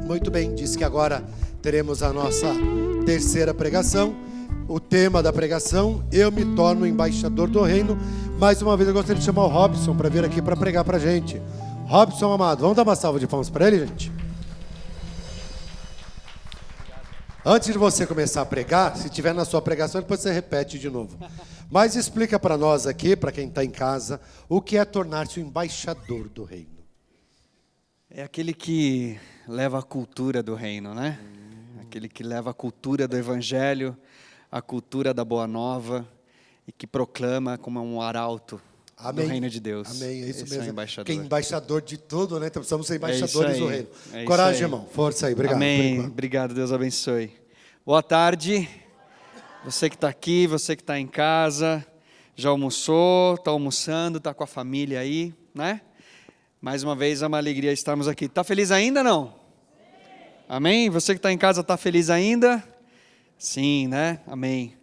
Muito bem, disse que agora teremos a nossa terceira pregação. O tema da pregação: eu me torno embaixador do reino. Mais uma vez eu gostaria de chamar o Robson para vir aqui para pregar para a gente. Robson, amado, vamos dar uma salva de palmas para ele, gente? Antes de você começar a pregar, se tiver na sua pregação, depois você repete de novo. Mas explica para nós aqui, para quem está em casa, o que é tornar-se o embaixador do reino. É aquele que leva a cultura do reino, né? Aquele que leva a cultura do evangelho, a cultura da boa nova e que proclama como um arauto do reino de Deus. Amém, é isso Esse mesmo. É o embaixador. Que é embaixador de tudo, né? Então precisamos ser embaixadores do reino. É Coragem, irmão. Força aí, obrigado. Amém, obrigado, Deus abençoe. Boa tarde, você que está aqui, você que está em casa, já almoçou, está almoçando, está com a família aí, né? Mais uma vez é uma alegria estarmos aqui. Está feliz ainda, não? Amém? Você que está em casa está feliz ainda? Sim, né? Amém.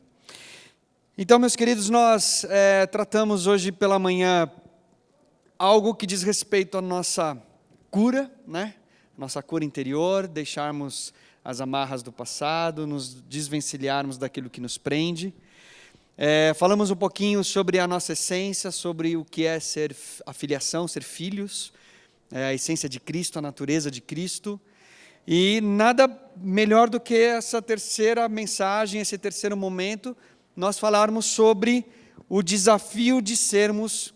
Então, meus queridos, nós tratamos hoje pela manhã algo que diz respeito à nossa cura, né? Nossa cura interior, deixarmos as amarras do passado, nos desvencilharmos daquilo que nos prende. Falamos um pouquinho sobre a nossa essência, sobre o que é ser a filiação, ser filhos, a essência de Cristo, a natureza de Cristo. E nada melhor do que essa terceira mensagem, esse terceiro momento, nós falarmos sobre o desafio de sermos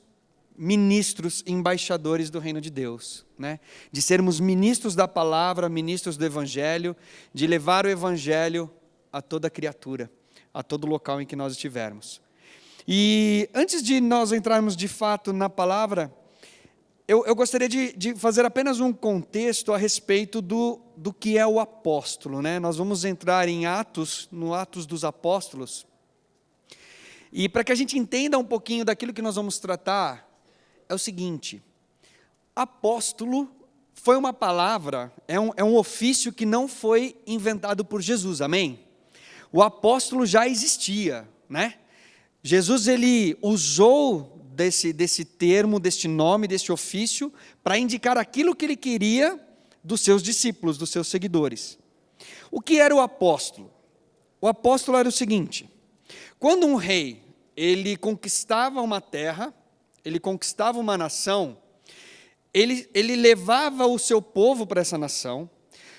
ministros, embaixadores do reino de Deus, né? De sermos ministros da palavra, ministros do evangelho, de levar o evangelho a toda criatura, a todo local em que nós estivermos. E antes de nós entrarmos de fato na palavra, eu gostaria de fazer apenas um contexto a respeito do que é o apóstolo, né? Nós vamos entrar em Atos, no Atos dos Apóstolos, e para que a gente entenda um pouquinho daquilo que nós vamos tratar, é o seguinte: apóstolo foi uma palavra, é um ofício que não foi inventado por Jesus, amém? O apóstolo já existia, né? Jesus, ele usou desse termo, deste nome, deste ofício, para indicar aquilo que ele queria dos seus discípulos, dos seus seguidores. O que era o apóstolo? O apóstolo era o seguinte: quando um rei, ele conquistava uma terra, ele conquistava uma nação, ele levava o seu povo para essa nação,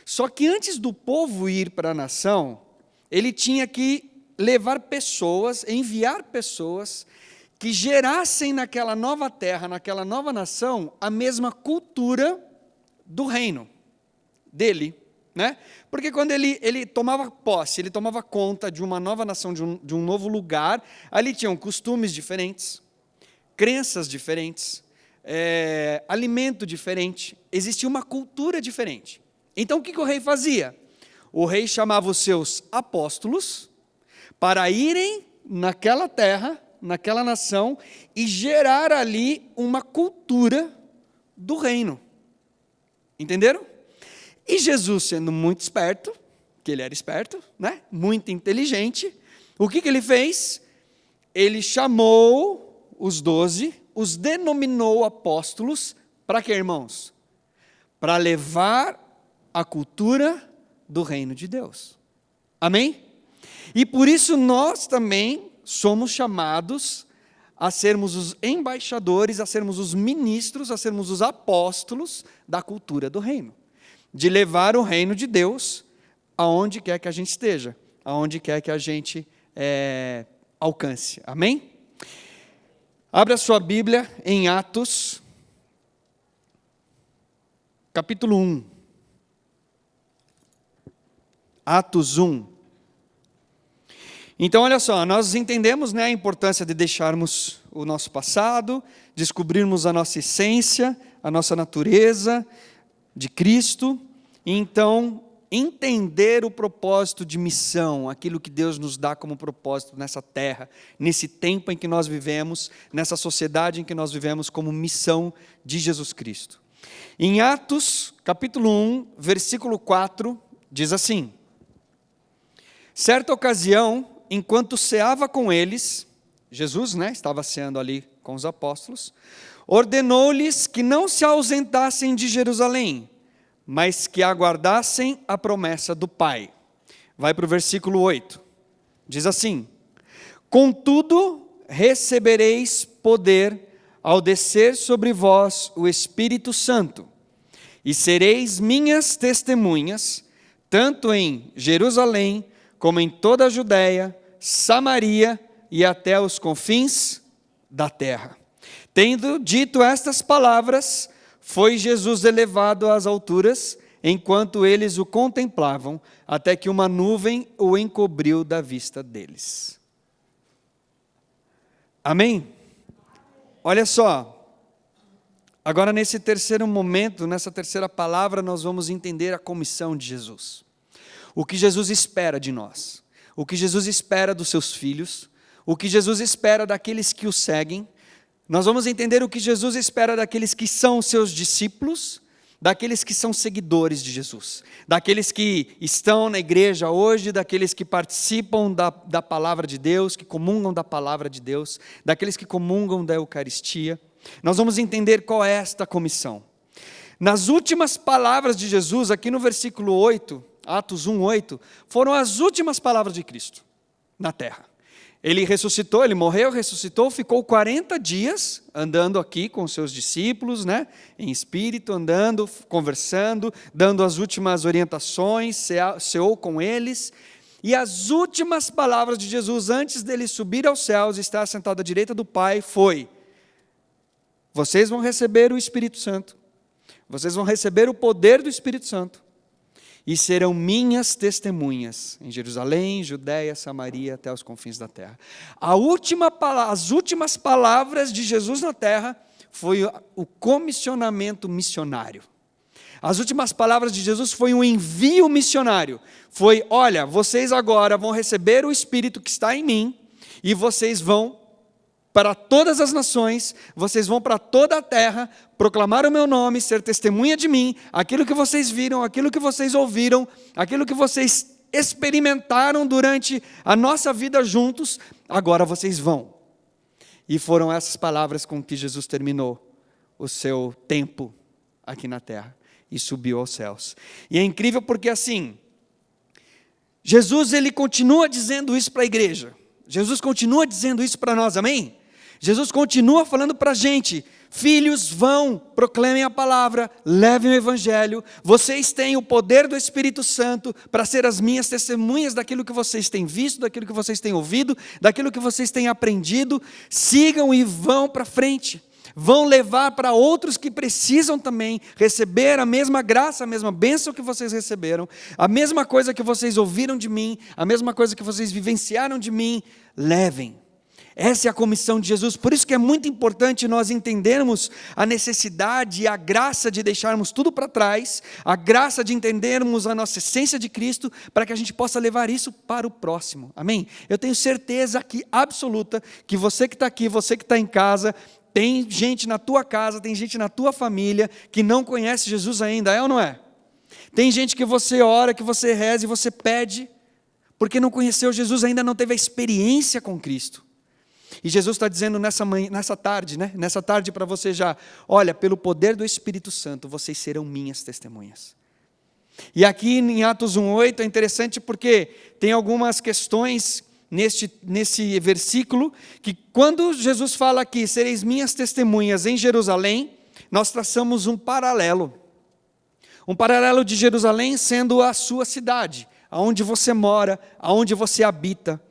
só que antes do povo ir para a nação, ele tinha que levar pessoas, enviar pessoas que gerassem naquela nova terra, naquela nova nação, a mesma cultura do reino dele, né? Porque quando ele tomava posse, ele tomava conta de uma nova nação, de um novo lugar, ali tinham costumes diferentes, crenças diferentes, alimento diferente, existia uma cultura diferente. Então o que o rei fazia? O rei chamava os seus apóstolos para irem naquela terra, naquela nação, e gerar ali uma cultura do reino. Entenderam? E Jesus, sendo muito esperto, que ele era esperto, né? Muito inteligente, o que ele fez? Ele chamou os 12, os denominou apóstolos, para quê, irmãos? Para levar a cultura do reino de Deus. Amém? E por isso nós também somos chamados a sermos os embaixadores, a sermos os ministros, a sermos os apóstolos da cultura do reino. De levar o reino de Deus aonde quer que a gente esteja, aonde quer que a gente alcance. Amém? Abra sua Bíblia em Atos, capítulo 1. Atos 1. Então, olha só, nós entendemos, né, a importância de deixarmos o nosso passado, descobrirmos a nossa essência, a nossa natureza de Cristo, e então entender o propósito de missão, aquilo que Deus nos dá como propósito nessa terra, nesse tempo em que nós vivemos, nessa sociedade em que nós vivemos como missão de Jesus Cristo. Em Atos, capítulo 1, versículo 4, diz assim: certa ocasião, enquanto ceava com eles, Jesus, né, estava ceando ali com os apóstolos, ordenou-lhes que não se ausentassem de Jerusalém, mas que aguardassem a promessa do Pai. Vai para o versículo 8. Diz assim: contudo, recebereis poder ao descer sobre vós o Espírito Santo, e sereis minhas testemunhas, tanto em Jerusalém, como em toda a Judéia, Samaria e até os confins da terra. Tendo dito estas palavras, foi Jesus elevado às alturas, enquanto eles o contemplavam, até que uma nuvem o encobriu da vista deles. Amém? Olha só, agora nesse terceiro momento, nessa terceira palavra, nós vamos entender a comissão de Jesus. O que Jesus espera de nós, o que Jesus espera dos seus filhos, o que Jesus espera daqueles que o seguem. Nós vamos entender o que Jesus espera daqueles que são seus discípulos, daqueles que são seguidores de Jesus, daqueles que estão na igreja hoje, daqueles que participam da palavra de Deus, que comungam da palavra de Deus, daqueles que comungam da Eucaristia. Nós vamos entender qual é esta comissão. Nas últimas palavras de Jesus, aqui no versículo 8, Atos 1:8, foram as últimas palavras de Cristo na terra. Ele ressuscitou, ele morreu, ressuscitou, ficou 40 dias andando aqui com os seus discípulos, em espírito, andando, conversando, dando as últimas orientações, ceou com eles. E as últimas palavras de Jesus, antes dele subir aos céus e estar sentado à direita do Pai, foi: vocês vão receber o Espírito Santo, vocês vão receber o poder do Espírito Santo, e serão minhas testemunhas em Jerusalém, Judéia, Samaria, até os confins da terra. As últimas palavras de Jesus na terra foi o comissionamento missionário. As últimas palavras de Jesus foi um envio missionário. Foi: olha, vocês agora vão receber o Espírito que está em mim, e vocês vão para todas as nações, vocês vão para toda a terra, proclamar o meu nome, ser testemunha de mim, aquilo que vocês viram, aquilo que vocês ouviram, aquilo que vocês experimentaram durante a nossa vida juntos, agora vocês vão. E foram essas palavras com que Jesus terminou o seu tempo aqui na terra e subiu aos céus. E é incrível porque assim, Jesus ele continua dizendo isso para a igreja, Jesus continua dizendo isso para nós, amém? Jesus continua falando para a gente: filhos, vão, proclamem a palavra, levem o evangelho, vocês têm o poder do Espírito Santo para ser as minhas testemunhas daquilo que vocês têm visto, daquilo que vocês têm ouvido, daquilo que vocês têm aprendido. Sigam e vão para frente, vão levar para outros que precisam também receber a mesma graça, a mesma bênção que vocês receberam, a mesma coisa que vocês ouviram de mim, a mesma coisa que vocês vivenciaram de mim, levem. Essa é a comissão de Jesus. Por isso que é muito importante nós entendermos a necessidade e a graça de deixarmos tudo para trás, a graça de entendermos a nossa essência de Cristo, para que a gente possa levar isso para o próximo, amém? Eu tenho certeza aqui, absoluta, que você que está aqui, você que está em casa, tem gente na tua casa, tem gente na tua família que não conhece Jesus ainda, é ou não é? Tem gente que você ora, que você reza e você pede, porque não conheceu Jesus, ainda não teve a experiência com Cristo. E Jesus está dizendo nessa tarde para você já: olha, pelo poder do Espírito Santo, vocês serão minhas testemunhas. E aqui em Atos 1:8 é interessante porque tem algumas questões nesse versículo, que quando Jesus fala aqui, sereis minhas testemunhas em Jerusalém, nós traçamos um paralelo de Jerusalém sendo a sua cidade, aonde você mora, aonde você habita.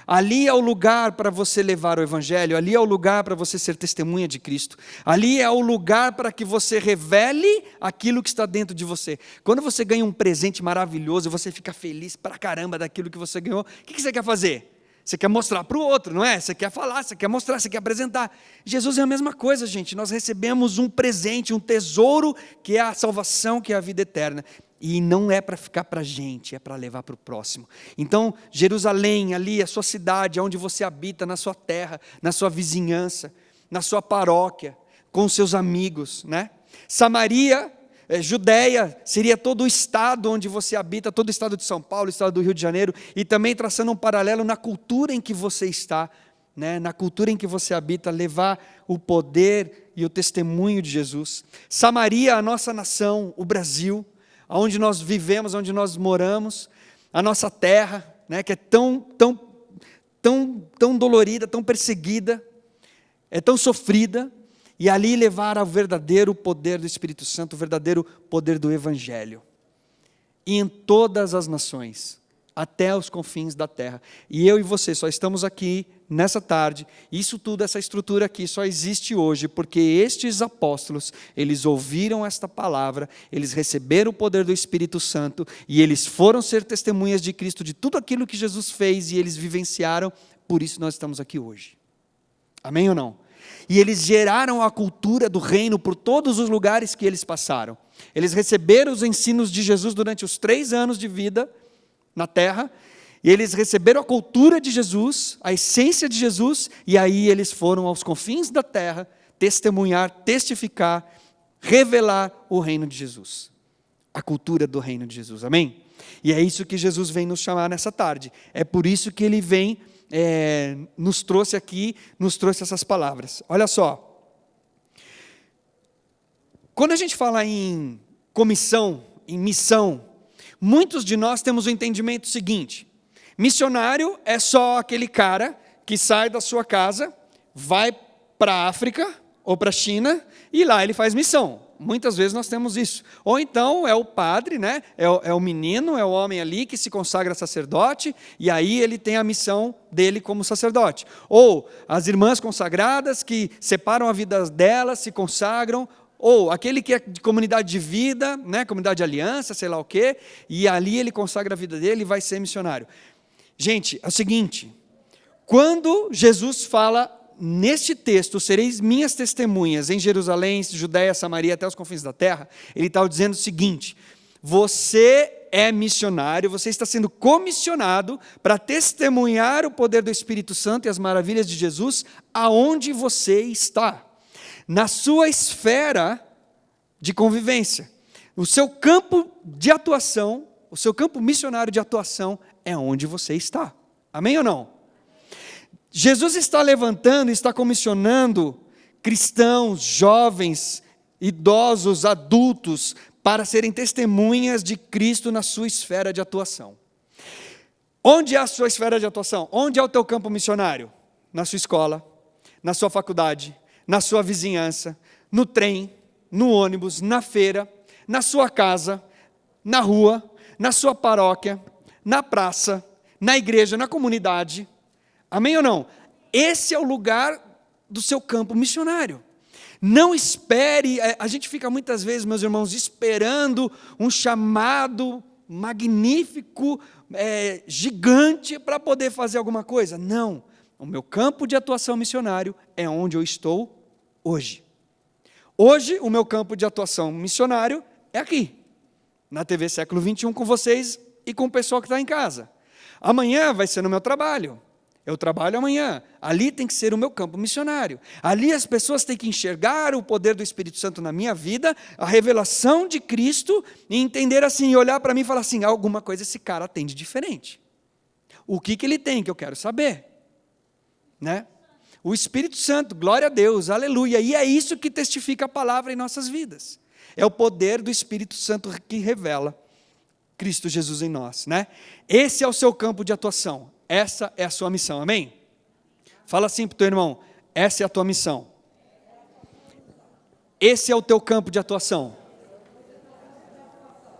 Ali é o lugar para você levar o evangelho, ali é o lugar para você ser testemunha de Cristo, ali é o lugar para que você revele aquilo que está dentro de você. Quando você ganha um presente maravilhoso, você fica feliz pra caramba daquilo que você ganhou, o que você quer fazer? Você quer mostrar para o outro, não é? Você quer falar, você quer mostrar, você quer apresentar. Jesus é a mesma coisa, gente. Nós recebemos um presente, um tesouro, que é a salvação, que é a vida eterna. E não é para ficar para a gente, é para levar para o próximo. Então, Jerusalém, ali, a sua cidade, onde você habita, na sua terra, na sua vizinhança, na sua paróquia, com seus amigos, Samaria, Judéia, seria todo o estado onde você habita, todo o estado de São Paulo, o estado do Rio de Janeiro, e também traçando um paralelo na cultura em que você está, na cultura em que você habita, levar o poder e o testemunho de Jesus. Samaria, a nossa nação, o Brasil, onde nós vivemos, onde nós moramos, a nossa terra, né, que é tão dolorida, tão perseguida, é tão sofrida, e ali levar ao verdadeiro poder do Espírito Santo, o verdadeiro poder do Evangelho. E em todas as nações, até os confins da terra. E eu e você só estamos aqui nessa tarde, isso tudo, essa estrutura aqui só existe hoje, porque estes apóstolos, eles ouviram esta palavra, eles receberam o poder do Espírito Santo, e eles foram ser testemunhas de Cristo, de tudo aquilo que Jesus fez, e eles vivenciaram, por isso nós estamos aqui hoje. Amém ou não? E eles geraram a cultura do reino por todos os lugares que eles passaram. Eles receberam os ensinos de Jesus durante os 3 anos de vida na terra, e eles receberam a cultura de Jesus, a essência de Jesus, e aí eles foram aos confins da terra testemunhar, testificar, revelar o reino de Jesus, a cultura do reino de Jesus, amém? E é isso que Jesus vem nos chamar nessa tarde, é por isso que ele vem, nos trouxe aqui, nos trouxe essas palavras. Olha só, quando a gente fala em comissão, em missão, muitos de nós temos o entendimento seguinte: missionário é só aquele cara que sai da sua casa, vai para a África ou para a China e lá ele faz missão. Muitas vezes nós temos isso. Ou então é o padre, né? é o menino, é o homem ali que se consagra sacerdote e aí ele tem a missão dele como sacerdote. Ou as irmãs consagradas que separam a vida delas, se consagram. Ou aquele que é de comunidade de vida, né? Comunidade de aliança, sei lá o quê, e ali ele consagra a vida dele e vai ser missionário. Gente, é o seguinte, quando Jesus fala neste texto, sereis minhas testemunhas em Jerusalém, Judéia, Samaria, até os confins da terra, ele está dizendo o seguinte: você é missionário, você está sendo comissionado para testemunhar o poder do Espírito Santo e as maravilhas de Jesus aonde você está, na sua esfera de convivência. O seu campo de atuação, o seu campo missionário de atuação é onde você está. Amém ou não? Jesus está levantando, está comissionando cristãos, jovens, idosos, adultos, para serem testemunhas de Cristo na sua esfera de atuação. Onde é a sua esfera de atuação? Onde é o teu campo missionário? Na sua escola, na sua faculdade, na sua vizinhança, no trem, no ônibus, na feira, na sua casa, na rua, na sua paróquia, na praça, na igreja, na comunidade. Amém ou não? Esse é o lugar do seu campo missionário. Não espere, a gente fica muitas vezes, meus irmãos, esperando um chamado magnífico, gigante para poder fazer alguma coisa. Não, o meu campo de atuação missionário é onde eu estou hoje. Hoje, o meu campo de atuação missionário é aqui, na TV Século XXI, com vocês e com o pessoal que está em casa. Amanhã vai ser no meu trabalho. Eu trabalho amanhã. Ali tem que ser o meu campo missionário. Ali as pessoas têm que enxergar o poder do Espírito Santo na minha vida, a revelação de Cristo, e entender assim, olhar para mim e falar assim, alguma coisa esse cara tem de diferente. O que ele tem que eu quero saber? Né? O Espírito Santo, glória a Deus, aleluia. E é isso que testifica a palavra em nossas vidas. É o poder do Espírito Santo que revela Cristo Jesus em nós, né? Esse é o seu campo de atuação. Essa é a sua missão, amém? Fala assim para o teu irmão, essa é a tua missão. Esse é o teu campo de atuação.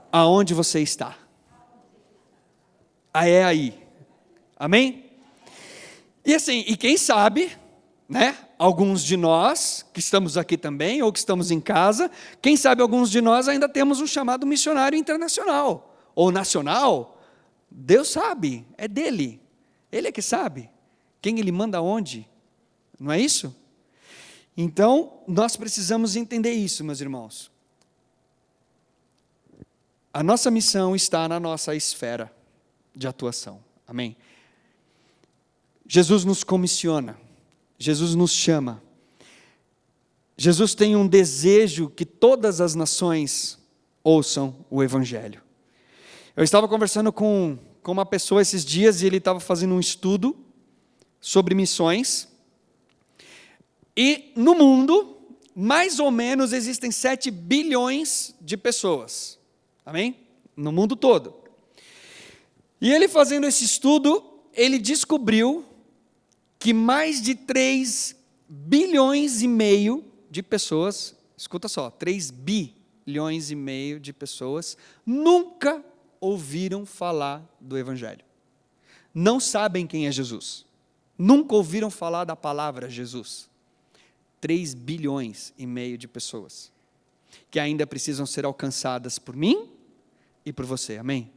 Aonde você está. É aí. Amém? E assim, e quem sabe, né? Alguns de nós, que estamos aqui também, ou que estamos em casa, quem sabe alguns de nós ainda temos um chamado missionário internacional, ou nacional. Deus sabe, é dele. Ele é que sabe quem ele manda onde, não é isso? Então, nós precisamos entender isso, meus irmãos. A nossa missão está na nossa esfera de atuação, amém? Jesus nos comissiona, Jesus nos chama. Jesus tem um desejo que todas as nações ouçam o Evangelho. Eu estava conversando com uma pessoa esses dias e ele estava fazendo um estudo sobre missões. E no mundo, mais ou menos, existem 7 bilhões de pessoas. Amém? No mundo todo. E ele fazendo esse estudo, ele descobriu que mais de 3,5 bilhões de pessoas, escuta só, 3,5 bilhões de pessoas nunca ouviram falar do Evangelho. Não sabem quem é Jesus. Nunca ouviram falar da palavra Jesus. 3,5 bilhões de pessoas que ainda precisam ser alcançadas por mim e por você. Amém?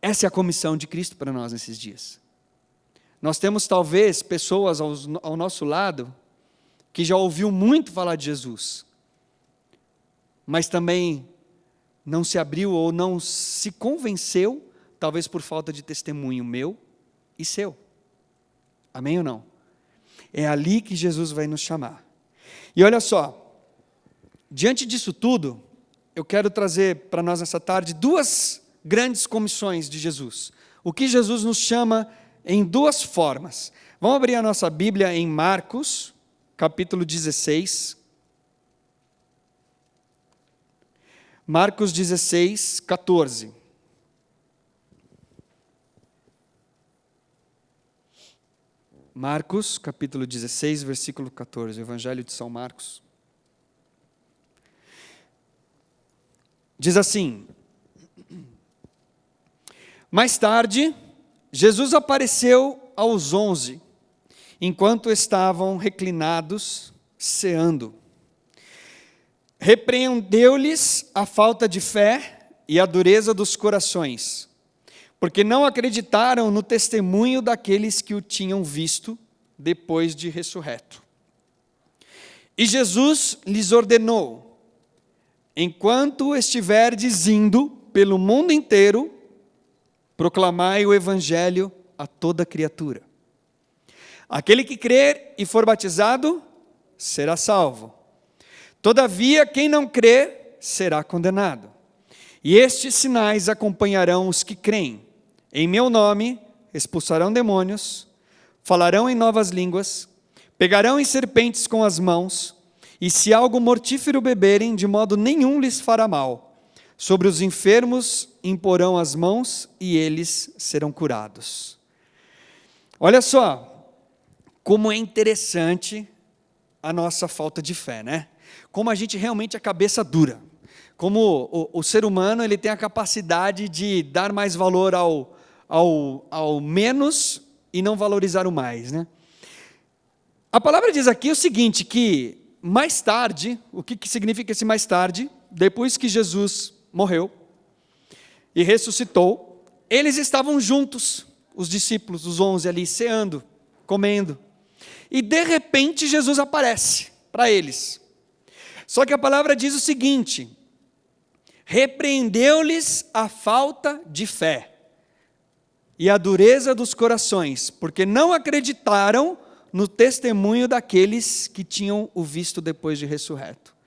Essa é a comissão de Cristo para nós nesses dias. Nós temos talvez pessoas ao nosso lado que já ouviu muito falar de Jesus, mas também não se abriu ou não se convenceu, talvez por falta de testemunho meu e seu. Amém ou não? É ali que Jesus vai nos chamar. E olha só, diante disso tudo, eu quero trazer para nós nessa tarde 2 grandes comissões de Jesus. O que Jesus nos chama em 2 formas. Vamos abrir a nossa Bíblia em Marcos, capítulo 16. Marcos 16, 14. Marcos, capítulo 16, versículo 14. Evangelho de São Marcos. Diz assim: mais tarde, Jesus apareceu aos 11, enquanto estavam reclinados, ceando. Repreendeu-lhes a falta de fé e a dureza dos corações, porque não acreditaram no testemunho daqueles que o tinham visto depois de ressurreto. E Jesus lhes ordenou: enquanto estiverdes indo pelo mundo inteiro, proclamai o Evangelho a toda criatura. Aquele que crer e for batizado, será salvo. Todavia, quem não crer, será condenado. E estes sinais acompanharão os que creem. Em meu nome, expulsarão demônios, falarão em novas línguas, pegarão em serpentes com as mãos, e se algo mortífero beberem, de modo nenhum lhes fará mal. Sobre os enfermos imporão as mãos e eles serão curados. Olha só, como é interessante a nossa falta de fé, né? Como a gente realmente é cabeça dura. Como o ser humano ele tem a capacidade de dar mais valor ao menos e não valorizar o mais, né? A palavra diz aqui o seguinte, que mais tarde, o que significa esse mais tarde? Depois que Jesus morreu e ressuscitou, eles estavam juntos, os discípulos, os 11 ali, ceando, comendo. E de repente Jesus aparece para eles. Só que a palavra diz o seguinte: repreendeu-lhes a falta de fé e a dureza dos corações, porque não acreditaram no testemunho daqueles que tinham o visto depois de ressurreto.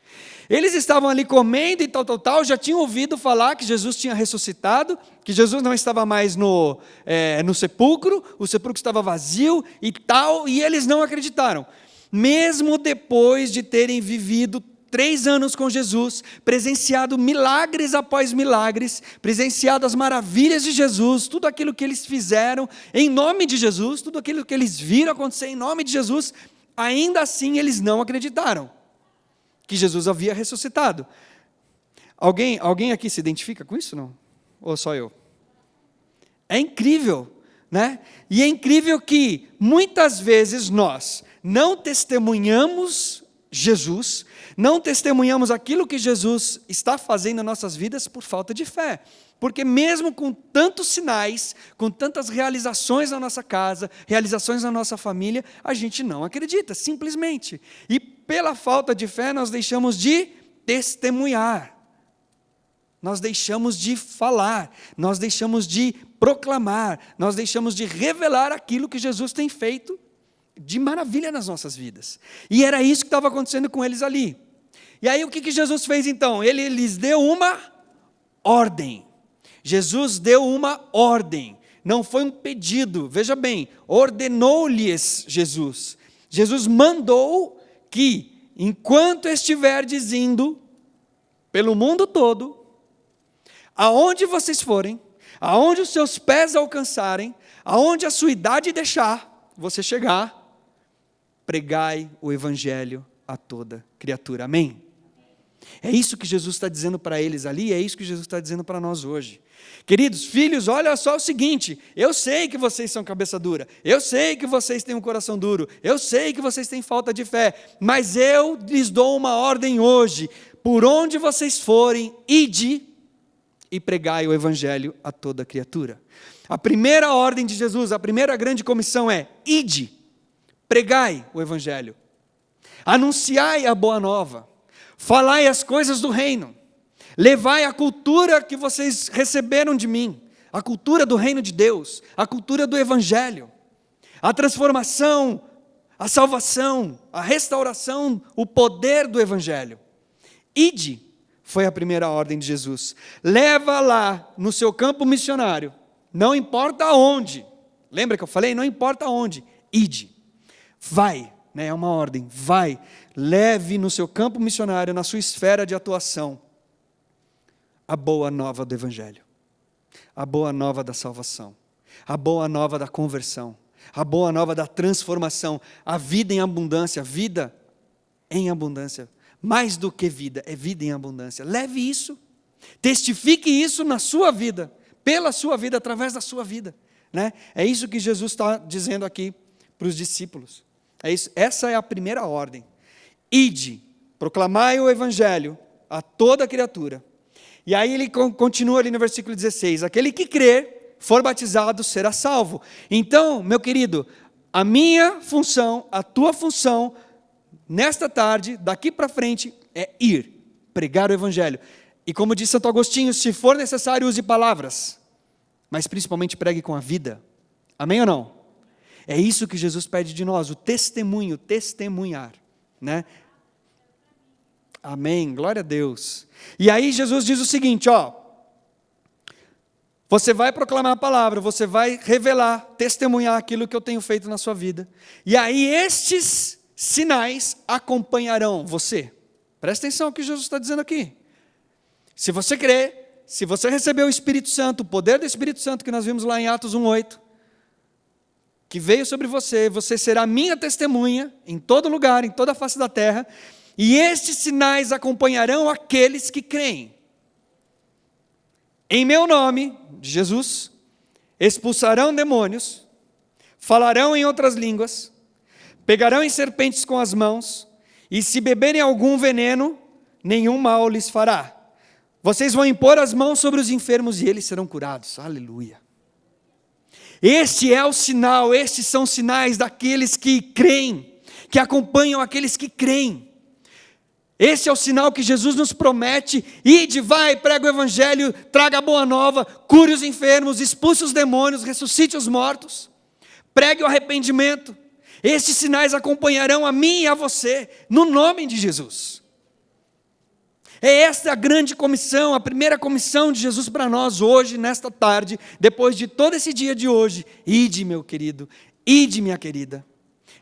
Eles estavam ali comendo e tal, já tinham ouvido falar que Jesus tinha ressuscitado, que Jesus não estava mais no sepulcro, o sepulcro estava vazio e tal, e eles não acreditaram. Mesmo depois de terem vivido 3 anos com Jesus, presenciado milagres após milagres, presenciado as maravilhas de Jesus, tudo aquilo que eles fizeram em nome de Jesus, tudo aquilo que eles viram acontecer em nome de Jesus, ainda assim eles não acreditaram que Jesus havia ressuscitado. Alguém aqui se identifica com isso, não? Ou só eu? É incrível, né? E é incrível que muitas vezes nós não testemunhamos Jesus, não testemunhamos aquilo que Jesus está fazendo em nossas vidas por falta de fé. Porque mesmo com tantos sinais, com tantas realizações na nossa casa, realizações na nossa família, a gente não acredita, simplesmente. E pela falta de fé nós deixamos de testemunhar, nós deixamos de falar, nós deixamos de proclamar, nós deixamos de revelar aquilo que Jesus tem feito de maravilha nas nossas vidas. E era isso que estava acontecendo com eles ali. E aí o que Jesus fez então? Ele lhes deu uma ordem. Jesus deu uma ordem, não foi um pedido, veja bem, ordenou-lhes Jesus. Jesus mandou que, enquanto estiverdes indo, pelo mundo todo, aonde vocês forem, aonde os seus pés alcançarem, aonde a sua idade deixar você chegar, pregai o evangelho a toda criatura. Amém? É isso que Jesus está dizendo para eles ali, é isso que Jesus está dizendo para nós hoje. Queridos filhos, olha só o seguinte, eu sei que vocês são cabeça dura, eu sei que vocês têm um coração duro, eu sei que vocês têm falta de fé, mas eu lhes dou uma ordem hoje, por onde vocês forem, ide e pregai o evangelho a toda criatura. A primeira ordem de Jesus, a primeira grande comissão é, ide, pregai o evangelho, anunciai a boa nova, falai as coisas do reino, levai a cultura que vocês receberam de mim, a cultura do reino de Deus, a cultura do evangelho, a transformação, a salvação, a restauração, o poder do evangelho. Ide, foi a primeira ordem de Jesus. Leva lá no seu campo missionário, não importa onde, lembra que eu falei? Não importa onde, ide, vai, né? É uma ordem, vai, leve no seu campo missionário, na sua esfera de atuação, a boa nova do evangelho, a boa nova da salvação, a boa nova da conversão, a boa nova da transformação, a vida em abundância, vida em abundância, mais do que vida, é vida em abundância. Leve isso, testifique isso na sua vida, pela sua vida, através da sua vida, né? É isso que Jesus está dizendo aqui para os discípulos, é isso, essa é a primeira ordem. Ide, proclamai o evangelho a toda criatura. E aí ele continua ali no versículo 16, aquele que crer, for batizado, será salvo. Então, meu querido, a minha função, a tua função, nesta tarde, daqui para frente, é ir, pregar o evangelho. E como disse Santo Agostinho, se for necessário, use palavras, mas principalmente pregue com a vida. Amém ou não? É isso que Jesus pede de nós, o testemunho, testemunhar, né? Amém, glória a Deus. E aí Jesus diz o seguinte, você vai proclamar a palavra, você vai revelar, testemunhar aquilo que eu tenho feito na sua vida. E aí estes sinais acompanharão você. Presta atenção no que Jesus está dizendo aqui. Se você crer, se você receber o Espírito Santo, o poder do Espírito Santo que nós vimos lá em Atos 1:8, que veio sobre você, você será minha testemunha em todo lugar, em toda a face da terra, e estes sinais acompanharão aqueles que creem. Em meu nome, de Jesus, expulsarão demônios, falarão em outras línguas, pegarão em serpentes com as mãos, e se beberem algum veneno, nenhum mal lhes fará. Vocês vão impor as mãos sobre os enfermos e eles serão curados. Aleluia. Este é o sinal, estes são sinais daqueles que creem, que acompanham aqueles que creem. Esse é o sinal que Jesus nos promete, ide, vai, prega o evangelho, traga a boa nova, cure os enfermos, expulse os demônios, ressuscite os mortos, pregue o arrependimento. Estes sinais acompanharão a mim e a você, no nome de Jesus. É esta a grande comissão, a primeira comissão de Jesus para nós hoje, nesta tarde, depois de todo esse dia de hoje. Ide, meu querido, ide, minha querida.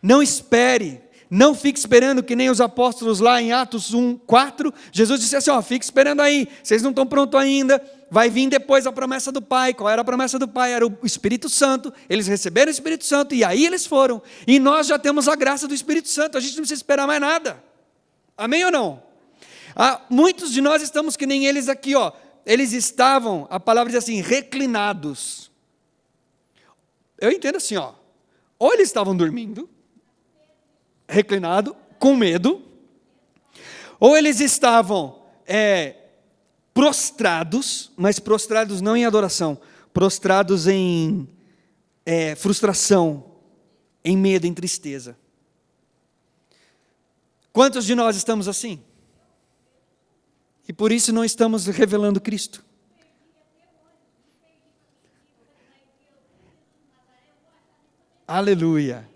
Não espere. Não fique esperando que nem os apóstolos lá em Atos 1:4, Jesus disse assim, fique esperando aí, vocês não estão prontos ainda, vai vir depois a promessa do Pai. Qual era a promessa do Pai? Era o Espírito Santo, eles receberam o Espírito Santo e aí eles foram, e nós já temos a graça do Espírito Santo, a gente não precisa esperar mais nada, amém ou não? Muitos de nós estamos que nem eles aqui, eles estavam, a palavra diz assim, reclinados, eu entendo assim, ou eles estavam dormindo, reclinado, com medo, ou eles estavam prostrados, mas prostrados não em adoração, prostrados em frustração, em medo, em tristeza. Quantos de nós estamos assim? E por isso não estamos revelando Cristo. Aleluia.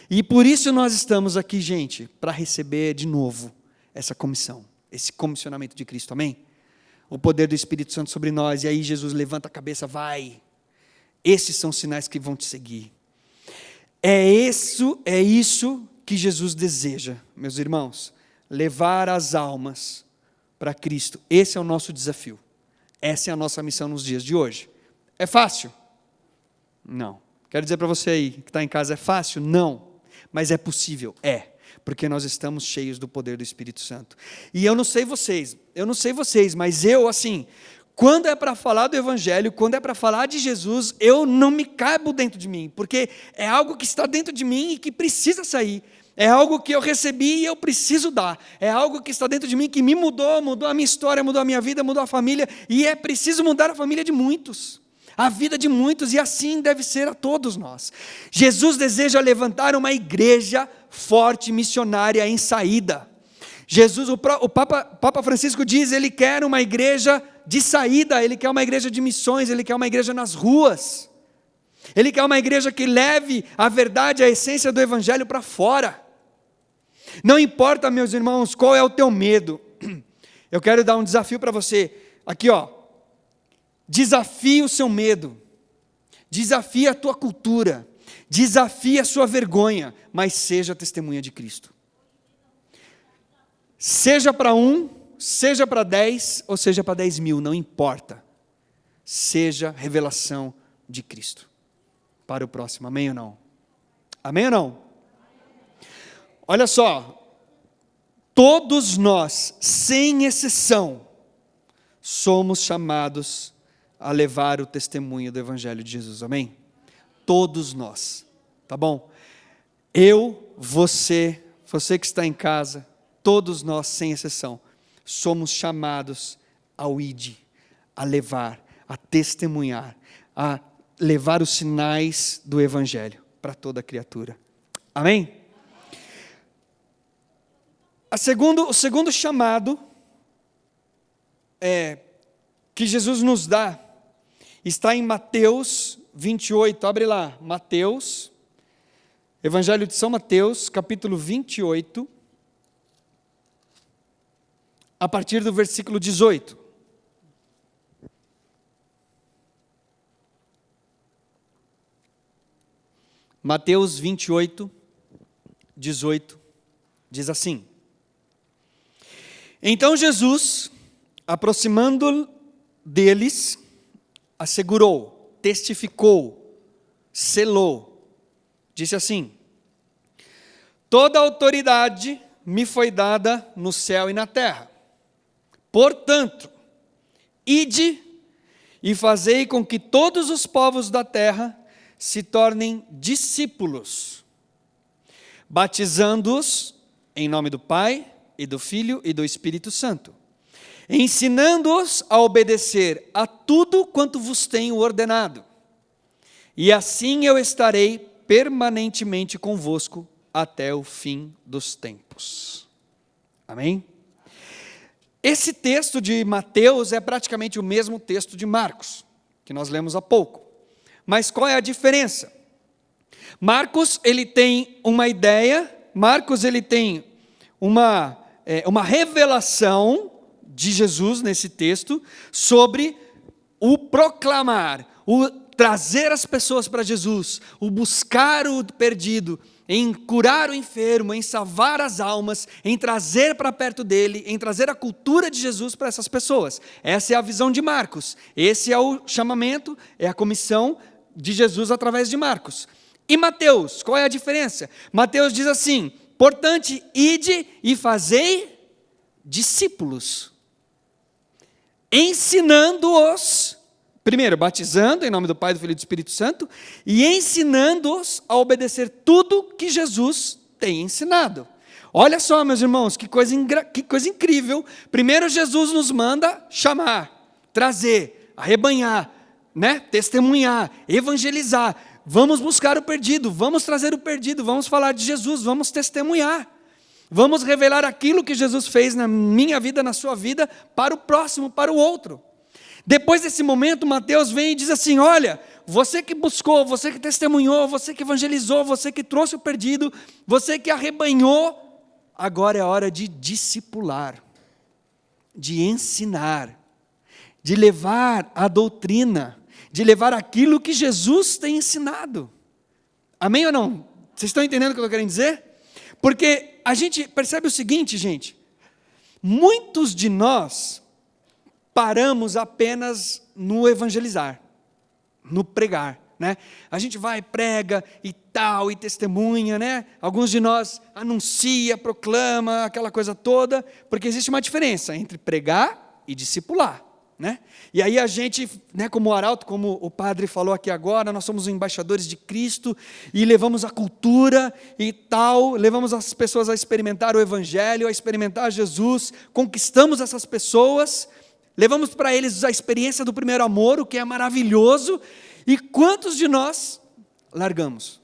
E por isso nós estamos aqui, gente, para receber de novo essa comissão, esse comissionamento de Cristo, amém? O poder do Espírito Santo sobre nós, e aí Jesus levanta a cabeça, vai, esses são os sinais que vão te seguir. É isso que Jesus deseja, meus irmãos, levar as almas para Cristo. Esse é o nosso desafio. Essa é a nossa missão nos dias de hoje. É fácil? Não. Quero dizer para você aí que está em casa, é fácil? Não. Mas é possível? É. Porque nós estamos cheios do poder do Espírito Santo. E eu não sei vocês, mas eu, assim, quando é para falar do Evangelho, quando é para falar de Jesus, eu não me caibo dentro de mim, porque é algo que está dentro de mim e que precisa sair. É algo que eu recebi e eu preciso dar. É algo que está dentro de mim que me mudou, mudou a minha história, mudou a minha vida, mudou a família, e é preciso mudar a família de muitos. A vida de muitos, e assim deve ser a todos nós. Jesus deseja levantar uma igreja forte, missionária em saída. Jesus, o Papa Francisco diz, ele quer uma igreja de saída, ele quer uma igreja de missões, ele quer uma igreja nas ruas. Ele quer uma igreja que leve a verdade, a essência do Evangelho para fora. Não importa, meus irmãos, qual é o teu medo. Eu quero dar um desafio para você. Aqui, ó. Desafie o seu medo, desafie a tua cultura, desafie a sua vergonha, mas seja testemunha de Cristo. Seja para 1, seja para 10, ou seja para 10 mil, não importa. Seja revelação de Cristo para o próximo, amém ou não? Amém ou não? Olha só, todos nós, sem exceção, somos chamados a levar o testemunho do Evangelho de Jesus, amém? Todos nós, tá bom? Eu, você que está em casa, todos nós, sem exceção, somos chamados ao ID, a levar, a testemunhar, a levar os sinais do Evangelho para toda criatura, amém? O segundo chamado que Jesus nos dá está em Mateus 28, abre lá, Mateus, Evangelho de São Mateus, capítulo 28, a partir do versículo 18. Mateus 28, 18, diz assim: Então Jesus, aproximando deles, assegurou, testificou, selou, disse assim: Toda autoridade me foi dada no céu e na terra. Portanto, ide e fazei com que todos os povos da terra se tornem discípulos, batizando-os em nome do Pai e do Filho e do Espírito Santo, ensinando-os a obedecer a tudo quanto vos tenho ordenado. E assim eu estarei permanentemente convosco até o fim dos tempos. Amém? Esse texto de Mateus é praticamente o mesmo texto de Marcos, que nós lemos há pouco. Mas qual é a diferença? Marcos, ele tem uma ideia, Marcos, ele tem uma revelação de Jesus nesse texto, sobre o proclamar, o trazer as pessoas para Jesus, o buscar o perdido, em curar o enfermo, em salvar as almas, em trazer para perto dele, em trazer a cultura de Jesus para essas pessoas. Essa é a visão de Marcos, esse é o chamamento, é a comissão de Jesus através de Marcos. E Mateus, qual é a diferença? Mateus diz assim: portanto, ide e fazei discípulos, ensinando-os, primeiro, batizando em nome do Pai, do Filho e do Espírito Santo, e ensinando-os a obedecer tudo que Jesus tem ensinado. Olha só, meus irmãos, que coisa incrível. Primeiro, Jesus nos manda chamar, trazer, arrebanhar, testemunhar, evangelizar. Vamos buscar o perdido, vamos trazer o perdido, vamos falar de Jesus, vamos testemunhar. Vamos revelar aquilo que Jesus fez na minha vida, na sua vida, para o próximo, para o outro. Depois desse momento, Mateus vem e diz assim: olha, você que buscou, você que testemunhou, você que evangelizou, você que trouxe o perdido, você que arrebanhou, agora é hora de discipular, de ensinar, de levar a doutrina, de levar aquilo que Jesus tem ensinado. Amém ou não? Vocês estão entendendo o que eu estou querendo dizer? Porque a gente percebe o seguinte, gente: Muitos de nós paramos apenas no evangelizar, no pregar, né? A gente vai, prega e tal, e testemunha, né? Alguns de nós anuncia, proclama, aquela coisa toda, porque existe uma diferença entre pregar e discipular, né? E aí a gente, né, como o Arauto, como o padre falou aqui agora, nós somos embaixadores de Cristo e levamos a cultura e tal, levamos as pessoas a experimentar o Evangelho, a experimentar Jesus, conquistamos essas pessoas, levamos para eles a experiência do primeiro amor, o que é maravilhoso, e quantos de nós largamos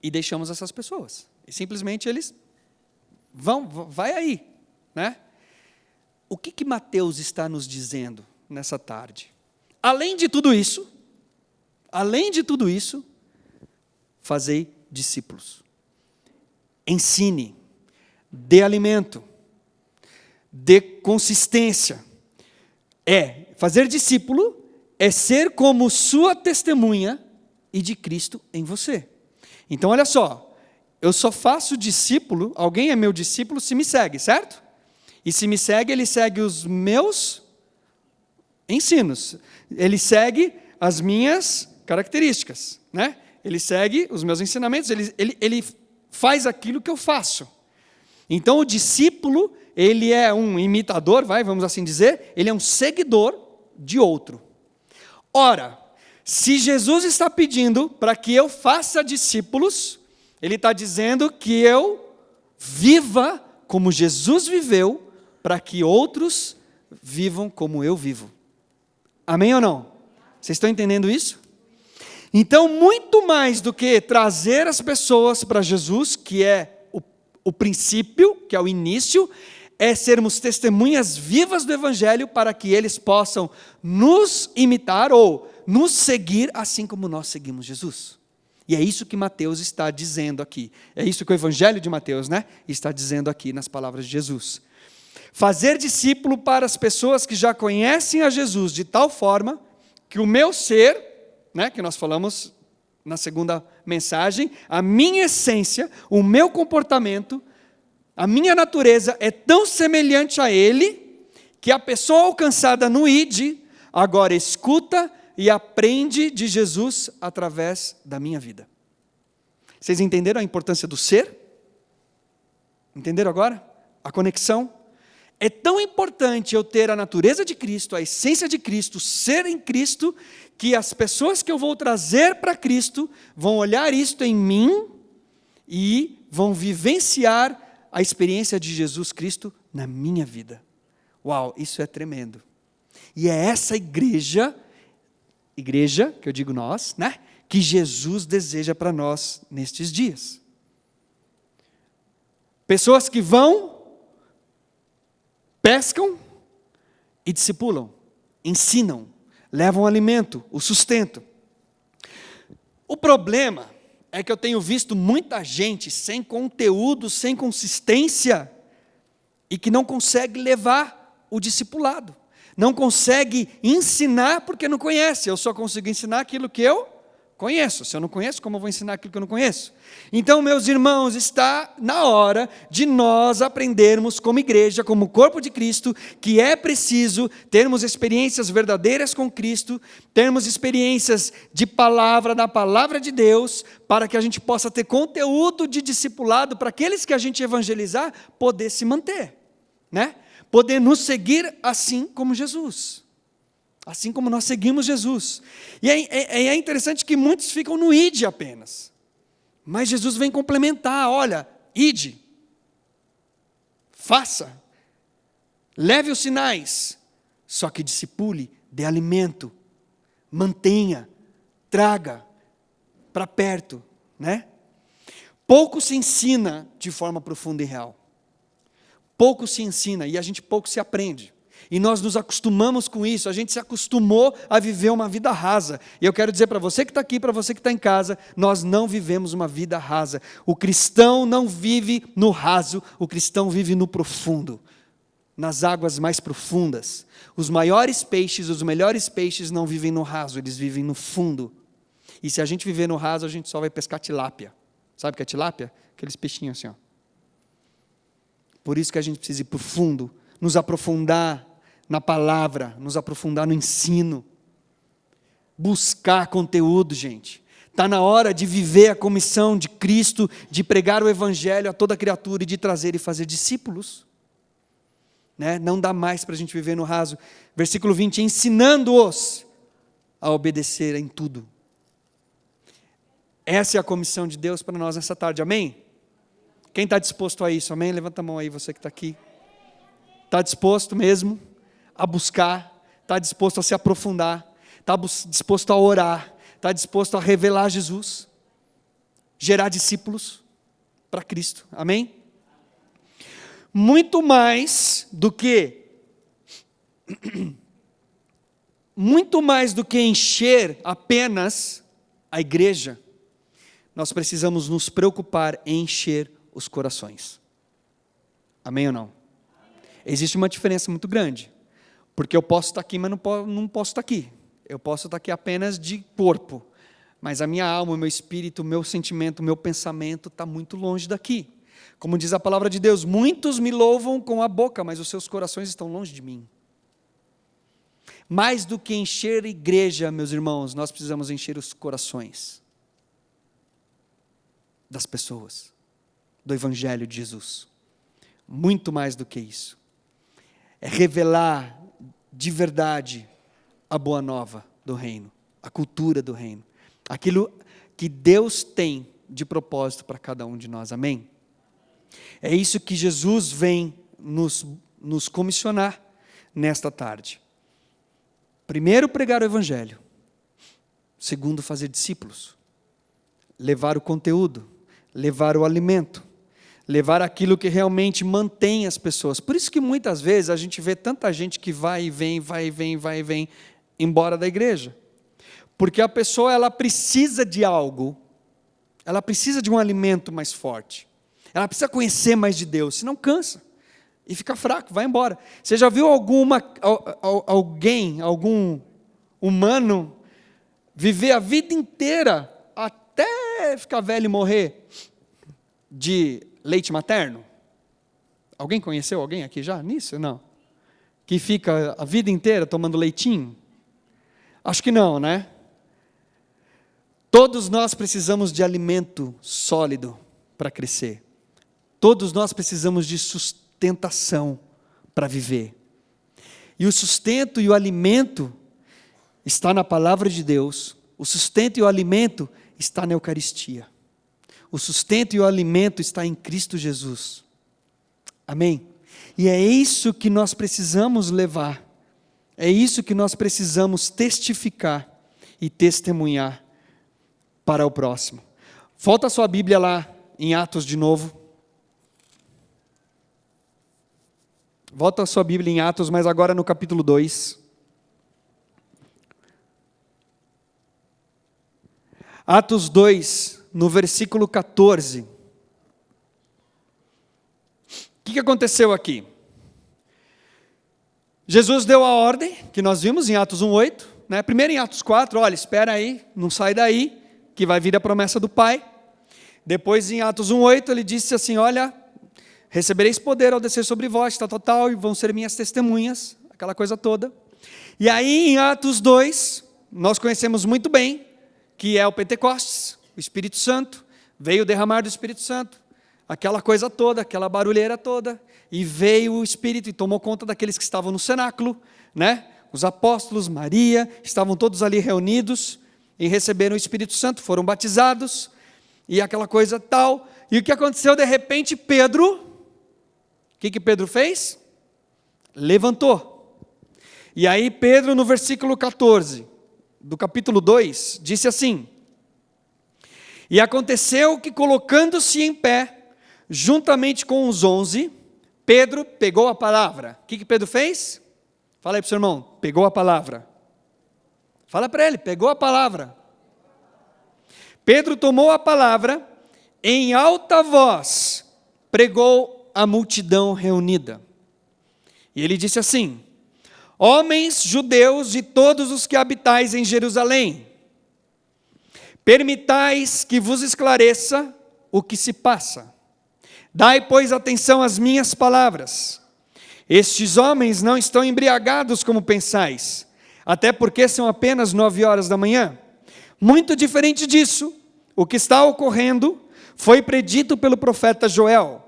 e deixamos essas pessoas? E simplesmente eles vai aí, né? O que Mateus está nos dizendo nessa tarde? Além de tudo isso, fazei discípulos. Ensine, dê alimento, dê consistência. Fazer discípulo é ser como sua testemunha e de Cristo em você. Então olha só, eu só faço discípulo, alguém é meu discípulo se me segue, certo? E se me segue, ele segue os meus ensinos. Ele segue as minhas características, né? Ele segue os meus ensinamentos, ele faz aquilo que eu faço. Então o discípulo, ele é um imitador, vamos assim dizer, ele é um seguidor de outro. Ora, se Jesus está pedindo para que eu faça discípulos, ele está dizendo que eu viva como Jesus viveu, para que outros vivam como eu vivo. Amém ou não? Vocês estão entendendo isso? Então, muito mais do que trazer as pessoas para Jesus, que é o princípio, que é o início, é sermos testemunhas vivas do Evangelho para que eles possam nos imitar ou nos seguir assim como nós seguimos Jesus. E é isso que Mateus está dizendo aqui. É isso que o Evangelho de Mateus, né, está dizendo aqui nas palavras de Jesus. Fazer discípulo para as pessoas que já conhecem a Jesus de tal forma que o meu ser, né, que nós falamos na segunda mensagem, a minha essência, o meu comportamento, a minha natureza é tão semelhante a Ele, que a pessoa alcançada no ID, agora escuta e aprende de Jesus através da minha vida. Vocês entenderam a importância do ser? Entenderam agora? A conexão? É tão importante eu ter a natureza de Cristo, a essência de Cristo, ser em Cristo, que as pessoas que eu vou trazer para Cristo vão olhar isto em mim e vão vivenciar a experiência de Jesus Cristo na minha vida. Uau, isso é tremendo. E é essa igreja que eu digo nós, né, que Jesus deseja para nós nestes dias. Pessoas que vão, pescam e discipulam, ensinam, levam alimento, o sustento. O problema é que eu tenho visto muita gente sem conteúdo, sem consistência, e que não consegue levar o discipulado. Não consegue ensinar porque não conhece. Eu só consigo ensinar aquilo que eu conheço. Se eu não conheço, como eu vou ensinar aquilo que eu não conheço? Então, meus irmãos, está na hora de nós aprendermos como igreja, como corpo de Cristo, que é preciso termos experiências verdadeiras com Cristo, termos experiências de palavra, da palavra de Deus, para que a gente possa ter conteúdo de discipulado, para aqueles que a gente evangelizar, poder se manter, né? Poder nos seguir assim como Jesus. Assim como nós seguimos Jesus. E é interessante que muitos ficam no ide apenas. Mas Jesus vem complementar, olha, ide. Faça. Leve os sinais. Só que discipule, dê alimento. Mantenha, traga para perto, né? Pouco se ensina de forma profunda e real. Pouco se ensina e a gente pouco se aprende. E nós nos acostumamos com isso, a gente se acostumou a viver uma vida rasa. E eu quero dizer para você que está aqui, para você que está em casa, nós não vivemos uma vida rasa. O cristão não vive no raso, o cristão vive no profundo, nas águas mais profundas. Os maiores peixes, os melhores peixes não vivem no raso, eles vivem no fundo. E se a gente viver no raso, a gente só vai pescar tilápia. Sabe o que é tilápia? Aqueles peixinhos assim, ó. Por isso que a gente precisa ir para o fundo, nos aprofundar na palavra, nos aprofundar no ensino. Buscar conteúdo, gente. Está na hora de viver a comissão de Cristo, de pregar o Evangelho a toda criatura e de trazer e fazer discípulos. Né? Não dá mais para a gente viver no raso. Versículo 20, ensinando-os a obedecer em tudo. Essa é a comissão de Deus para nós nessa tarde, amém? Quem está disposto a isso, amém? Levanta a mão aí, você que está aqui. Está disposto mesmo a buscar, está disposto a se aprofundar, está disposto a orar, está disposto a revelar Jesus, gerar discípulos para Cristo, amém? Muito mais do que encher apenas a igreja, nós precisamos nos preocupar em encher os corações. Amém ou não? Existe uma diferença muito grande, porque eu posso estar aqui, mas não posso estar aqui. Eu posso estar aqui apenas de corpo, mas a minha alma, o meu espírito, o meu sentimento, o meu pensamento está muito longe daqui. Como diz a palavra de Deus, muitos me louvam com a boca, mas os seus corações estão longe de mim. Mais do que encher a igreja, meus irmãos, nós precisamos encher os corações das pessoas, do Evangelho de Jesus. Muito mais do que isso. É revelar de verdade a boa nova do reino, a cultura do reino, aquilo que Deus tem de propósito para cada um de nós, amém? É isso que Jesus vem nos comissionar nesta tarde. Primeiro, pregar o Evangelho. Segundo, fazer discípulos. Levar o conteúdo, levar o alimento, levar aquilo que realmente mantém as pessoas. Por isso que muitas vezes a gente vê tanta gente que vai e vem embora da igreja. Porque a pessoa, ela precisa de algo, ela precisa de um alimento mais forte. Ela precisa conhecer mais de Deus, senão cansa e fica fraco, vai embora. Você já viu algum humano viver a vida inteira até ficar velho e morrer de leite materno? Alguém conheceu alguém aqui já nisso? Não. Que fica a vida inteira tomando leitinho? Acho que não, né? Todos nós precisamos de alimento sólido para crescer. Todos nós precisamos de sustentação para viver. E o sustento e o alimento está na palavra de Deus. O sustento e o alimento está na Eucaristia. O sustento e o alimento está em Cristo Jesus. Amém? E é isso que nós precisamos levar. É isso que nós precisamos testificar e testemunhar para o próximo. Volta a sua Bíblia lá em Atos de novo. Volta a sua Bíblia em Atos, mas agora no capítulo 2. Atos 2, no versículo 14. O que aconteceu aqui? Jesus deu a ordem, que nós vimos em Atos 1:8, né? Primeiro em Atos 4, olha, espera aí, não sai daí, que vai vir a promessa do Pai. Depois em Atos 1:8 ele disse assim, olha, recebereis poder ao descer sobre vós, tal, e vão ser minhas testemunhas, aquela coisa toda. E aí em Atos 2, nós conhecemos muito bem, que é o Pentecostes, o Espírito Santo, veio o derramar do Espírito Santo, aquela coisa toda, aquela barulheira toda, e veio o Espírito e tomou conta daqueles que estavam no cenáculo, né? Os apóstolos, Maria, estavam todos ali reunidos e receberam o Espírito Santo, foram batizados, e aquela coisa tal. E o que aconteceu? De repente, Pedro, o que Pedro fez? Levantou. E aí Pedro, no versículo 14, do capítulo 2, disse assim, e aconteceu que colocando-se em pé, juntamente com os 11, Pedro pegou a palavra. O que Pedro fez? Fala aí para o seu irmão, pegou a palavra. Fala para ele, pegou a palavra. Pedro tomou a palavra, em alta voz, pregou a multidão reunida. E ele disse assim, homens judeus e todos os que habitais em Jerusalém, permitais que vos esclareça o que se passa. Dai, pois, atenção às minhas palavras. Estes homens não estão embriagados como pensais, até porque são apenas 9 horas da manhã. Muito diferente disso, o que está ocorrendo foi predito pelo profeta Joel.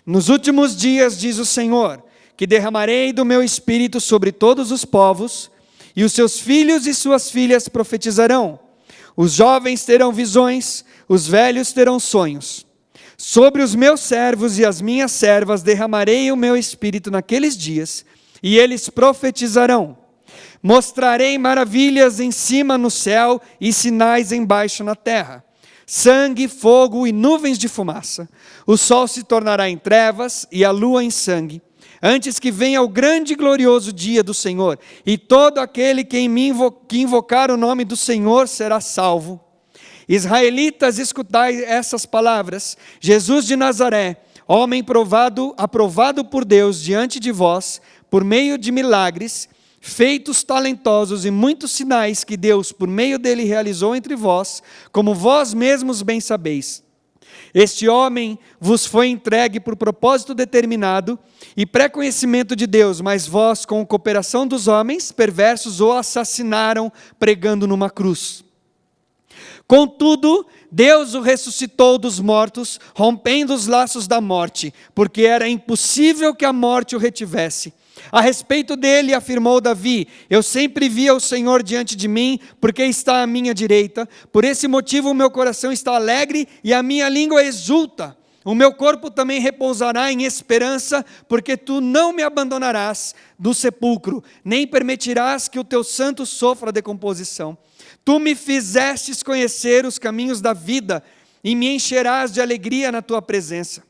Nos últimos dias, diz o Senhor, que derramarei do meu espírito sobre todos os povos, e os seus filhos e suas filhas profetizarão. Os jovens terão visões, os velhos terão sonhos. Sobre os meus servos e as minhas servas derramarei o meu espírito naqueles dias, e eles profetizarão. Mostrarei maravilhas em cima no céu e sinais embaixo na terra. Sangue, fogo e nuvens de fumaça. O sol se tornará em trevas e a lua em sangue, antes que venha o grande e glorioso dia do Senhor, e todo aquele que invocar o nome do Senhor será salvo. Israelitas, escutai essas palavras. Jesus de Nazaré, homem aprovado por Deus diante de vós, por meio de milagres, feitos talentosos e muitos sinais que Deus, por meio dele, realizou entre vós, como vós mesmos bem sabeis. Este homem vos foi entregue por propósito determinado e pré-conhecimento de Deus, mas vós, com cooperação dos homens perversos, o assassinaram pregando numa cruz. Contudo, Deus o ressuscitou dos mortos, rompendo os laços da morte, porque era impossível que a morte o retivesse. A respeito dele, afirmou Davi: eu sempre via o Senhor diante de mim, porque está à minha direita. Por esse motivo o meu coração está alegre e a minha língua exulta. O meu corpo também repousará em esperança, porque tu não me abandonarás do sepulcro, nem permitirás que o teu santo sofra decomposição. Tu me fizestes conhecer os caminhos da vida, e me encherás de alegria na tua presença.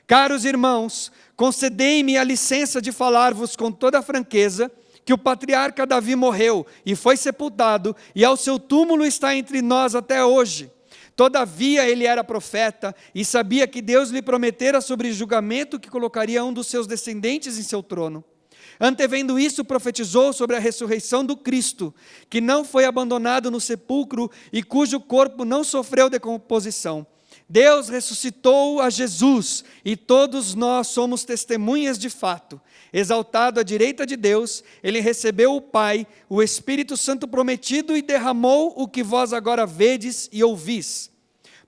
Caros irmãos, concedei-me a licença de falar-vos com toda a franqueza, que o patriarca Davi morreu e foi sepultado, e ao seu túmulo está entre nós até hoje. Todavia ele era profeta, e sabia que Deus lhe prometera sobre julgamento que colocaria um dos seus descendentes em seu trono. Antevendo isso, profetizou sobre a ressurreição do Cristo, que não foi abandonado no sepulcro e cujo corpo não sofreu decomposição. Deus ressuscitou a Jesus, e todos nós somos testemunhas de fato. Exaltado à direita de Deus, ele recebeu o Pai, o Espírito Santo prometido, e derramou o que vós agora vedes e ouvis.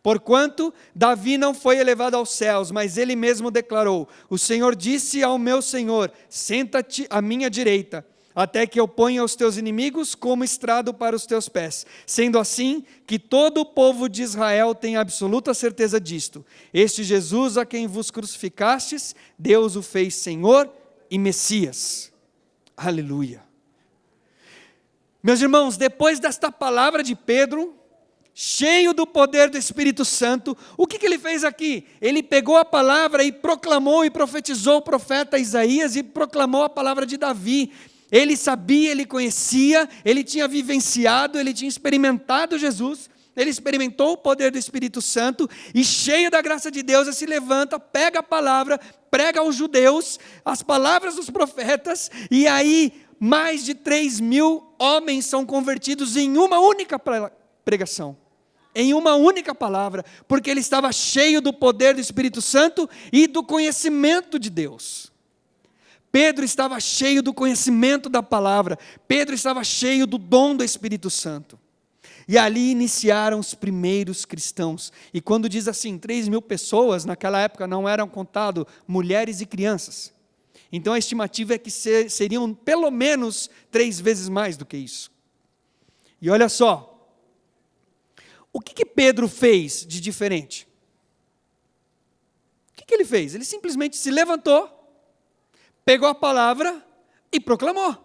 Porquanto Davi não foi elevado aos céus, mas ele mesmo declarou: o Senhor disse ao meu Senhor: senta-te à minha direita, até que eu ponha os teus inimigos como estrado para os teus pés. Sendo assim, que todo o povo de Israel tem absoluta certeza disto: este Jesus a quem vos crucificastes, Deus o fez Senhor e Messias. Aleluia. Meus irmãos, depois desta palavra de Pedro, cheio do poder do Espírito Santo, o que ele fez aqui? Ele pegou a palavra e proclamou e profetizou o profeta Isaías e proclamou a palavra de Davi. Ele sabia, ele conhecia, ele tinha vivenciado, ele tinha experimentado Jesus, ele experimentou o poder do Espírito Santo, e cheio da graça de Deus, ele se levanta, pega a palavra, prega aos judeus, as palavras dos profetas, e aí mais de 3.000 homens são convertidos em uma única pregação, em uma única palavra, porque ele estava cheio do poder do Espírito Santo e do conhecimento de Deus. Pedro estava cheio do conhecimento da palavra, Pedro estava cheio do dom do Espírito Santo. E ali iniciaram os primeiros cristãos. E quando diz assim, 3.000 pessoas, naquela época não eram contadas mulheres e crianças. Então a estimativa é que seriam pelo menos 3 vezes mais do que isso. E olha só, o que Pedro fez de diferente? O que ele fez? Ele simplesmente se levantou, pegou a palavra e proclamou.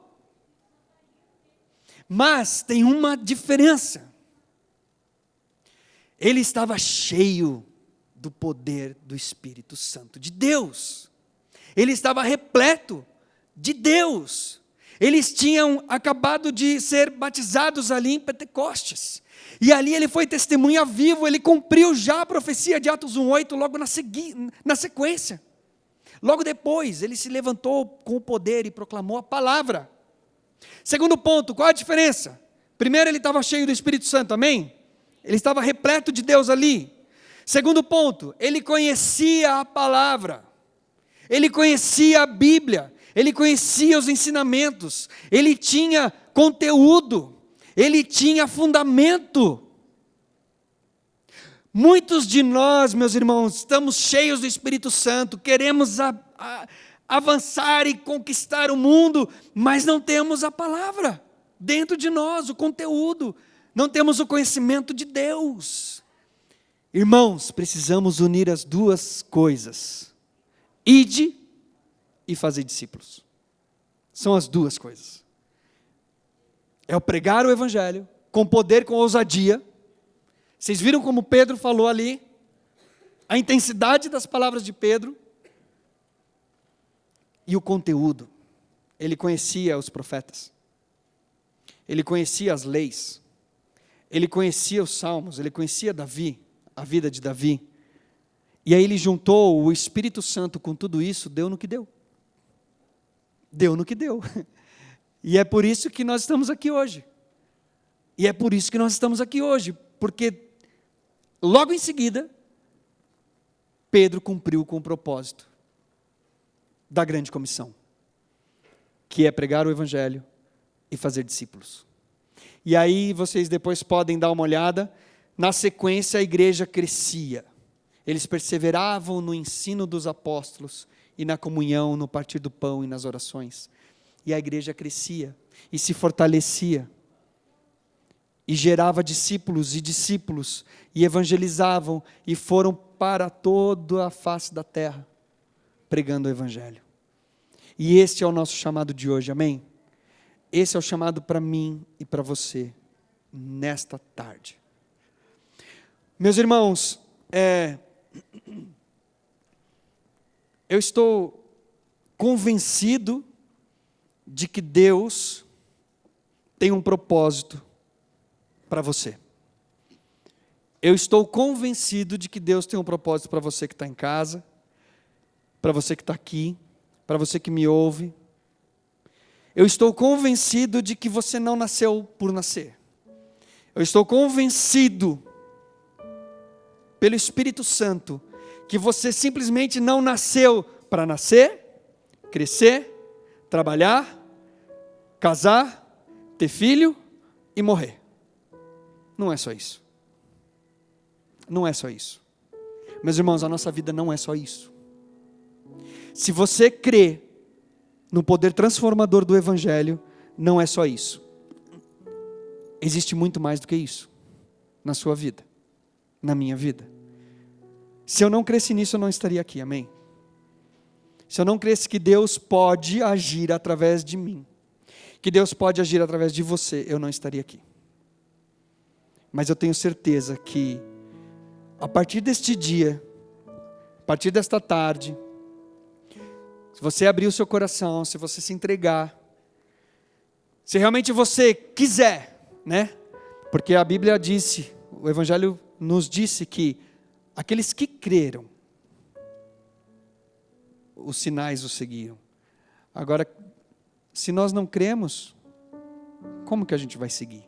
Mas tem uma diferença. Ele estava cheio do poder do Espírito Santo de Deus. Ele estava repleto de Deus. Eles tinham acabado de ser batizados ali em Pentecostes. E ali ele foi testemunha vivo, ele cumpriu já a profecia de Atos 1:8 logo na sequência. Logo depois, ele se levantou com o poder e proclamou a palavra. Segundo ponto, qual a diferença? Primeiro, ele estava cheio do Espírito Santo, amém? Ele estava repleto de Deus ali. Segundo ponto, ele conhecia a palavra, ele conhecia a Bíblia, ele conhecia os ensinamentos, ele tinha conteúdo, ele tinha fundamento. Muitos de nós, meus irmãos, estamos cheios do Espírito Santo, queremos avançar e conquistar o mundo, mas não temos a palavra dentro de nós, o conteúdo, não temos o conhecimento de Deus. Irmãos, precisamos unir as duas coisas, ide e fazer discípulos, são as duas coisas, é o pregar o Evangelho, com poder, com ousadia. Vocês viram como Pedro falou ali, a intensidade das palavras de Pedro, e o conteúdo, ele conhecia os profetas, ele conhecia as leis, ele conhecia os salmos, ele conhecia Davi, a vida de Davi, e aí ele juntou o Espírito Santo com tudo isso, deu no que deu, e é por isso que nós estamos aqui hoje, porque logo em seguida, Pedro cumpriu com o propósito da grande comissão, que é pregar o Evangelho e fazer discípulos. E aí vocês depois podem dar uma olhada, na sequência a igreja crescia, eles perseveravam no ensino dos apóstolos, e na comunhão, no partir do pão e nas orações, e a igreja crescia, e se fortalecia, e gerava discípulos, e evangelizavam, e foram para toda a face da terra, pregando o Evangelho. E este é o nosso chamado de hoje, amém? Esse é o chamado para mim e para você, nesta tarde. Meus irmãos, eu estou convencido de que Deus tem um propósito para você. Eu estou convencido de que Deus tem um propósito para você que está em casa, para você que está aqui, para você que me ouve. Eu estou convencido de que você não nasceu por nascer. Eu estou convencido, pelo Espírito Santo, que você simplesmente não nasceu para nascer, crescer, trabalhar, casar, ter filho e morrer. Não é só isso. Não é só isso. Meus irmãos, a nossa vida não é só isso. Se você crê no poder transformador do Evangelho, não é só isso. Existe muito mais do que isso na sua vida, na minha vida. Se eu não cresce nisso, eu não estaria aqui, amém? Se eu não cresce que Deus pode agir através de mim, que Deus pode agir através de você, eu não estaria aqui. Mas eu tenho certeza que, a partir deste dia, a partir desta tarde, se você abrir o seu coração, se você se entregar, se realmente você quiser, né? Porque a Bíblia disse, o Evangelho nos disse que aqueles que creram, os sinais os seguiram. Agora, se nós não cremos, como que a gente vai seguir?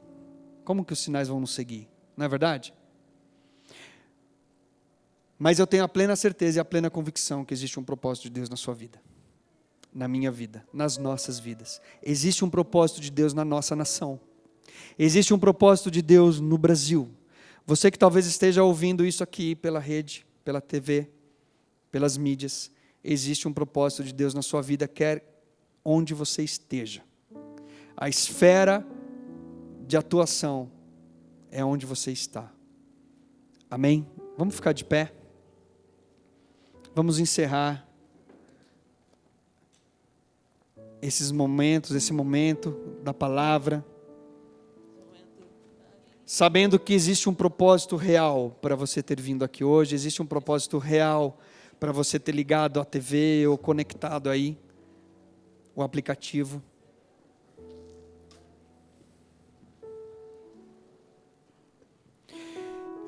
Como que os sinais vão nos seguir? Não é verdade? Mas eu tenho a plena certeza e a plena convicção que existe um propósito de Deus na sua vida, na minha vida, nas nossas vidas. Existe um propósito de Deus na nossa nação. Existe um propósito de Deus no Brasil. Você que talvez esteja ouvindo isso aqui pela rede, pela TV, pelas mídias, existe um propósito de Deus na sua vida, quer onde você esteja. A esfera de atuação é onde você está. Amém? Vamos ficar de pé. Vamos encerrar esses momentos, esse momento da palavra, sabendo que existe um propósito real para você ter vindo aqui hoje, existe um propósito real para você ter ligado a TV ou conectado aí o aplicativo.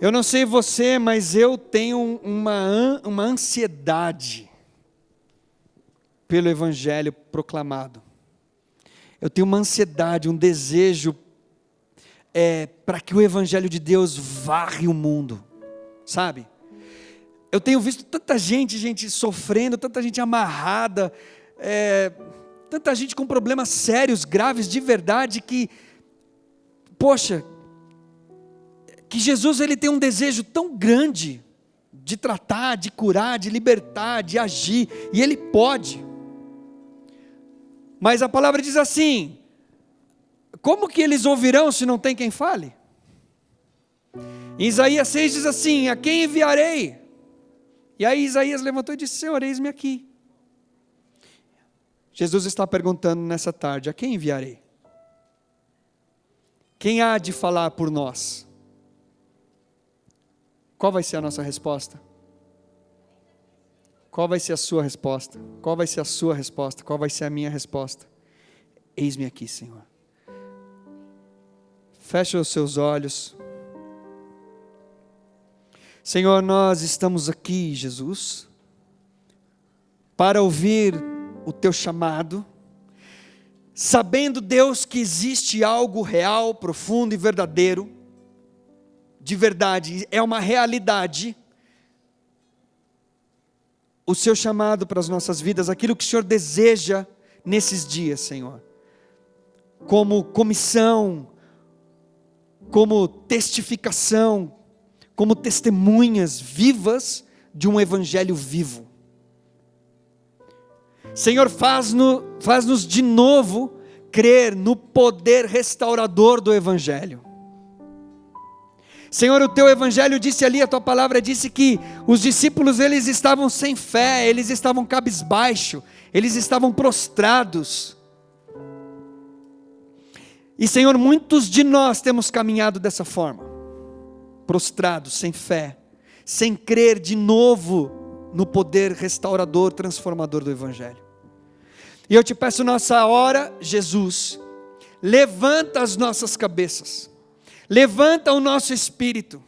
Eu não sei você, mas eu tenho uma ansiedade pelo Evangelho proclamado. Eu tenho uma ansiedade, um desejo para que o Evangelho de Deus varre o mundo, sabe? eu tenho visto tanta gente sofrendo, tanta gente amarrada, tanta gente com problemas sérios, graves, de verdade, que, poxa, que Jesus ele tem um desejo tão grande de tratar, de curar, de libertar, de agir, e Ele pode. Mas a palavra diz assim: como que eles ouvirão se não tem quem fale? Em Isaías 6 diz assim: a quem enviarei? E aí Isaías levantou e disse: Senhor, eis-me aqui. Jesus está perguntando nessa tarde: a quem enviarei? Quem há de falar por nós? Qual vai ser a nossa resposta? Qual vai ser a sua resposta? Qual vai ser a sua resposta? Qual vai ser a minha resposta? Eis-me aqui, Senhor. Fecha os seus olhos. Senhor, nós estamos aqui, Jesus, para ouvir o Teu chamado, sabendo, Deus, que existe algo real, profundo e verdadeiro, de verdade, é uma realidade, o Seu chamado para as nossas vidas, aquilo que o Senhor deseja nesses dias, Senhor, como comissão, como testificação, como testemunhas vivas de um evangelho vivo. Senhor, faz-nos de novo crer no poder restaurador do evangelho. Senhor, o Teu evangelho disse ali, a Tua palavra disse que os discípulos, eles estavam sem fé, eles estavam cabisbaixo, eles estavam prostrados. E Senhor, muitos de nós temos caminhado dessa forma, prostrados, sem fé, sem crer de novo no poder restaurador, transformador do evangelho. E eu te peço nessa hora, Jesus, levanta as nossas cabeças, levanta o nosso espírito,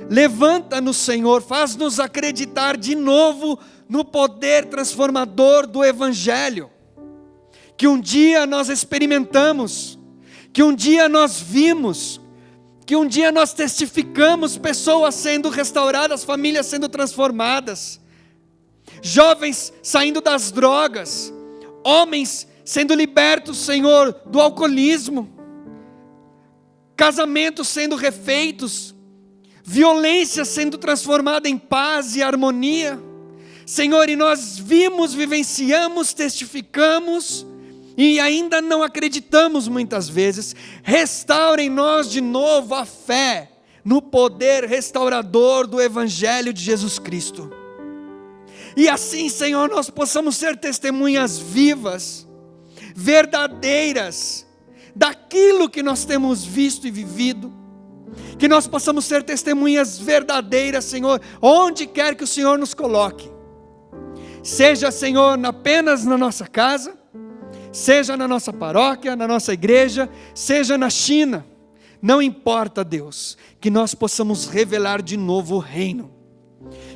levanta-nos, Senhor, faz-nos acreditar de novo no poder transformador do evangelho, que um dia nós experimentamos, que um dia nós vimos, que um dia nós testificamos pessoas sendo restauradas, famílias sendo transformadas, jovens saindo das drogas, homens sendo libertos, Senhor, do alcoolismo, casamentos sendo refeitos, violência sendo transformada em paz e harmonia, Senhor, e nós vimos, vivenciamos, testificamos, e ainda não acreditamos muitas vezes. Restaura em nós de novo a fé no poder restaurador do evangelho de Jesus Cristo, e assim, Senhor, nós possamos ser testemunhas vivas, verdadeiras, daquilo que nós temos visto e vivido, que nós possamos ser testemunhas verdadeiras, Senhor, onde quer que o Senhor nos coloque, seja, Senhor, apenas na nossa casa, seja na nossa paróquia, na nossa igreja, seja na China, não importa, Deus, que nós possamos revelar de novo o reino,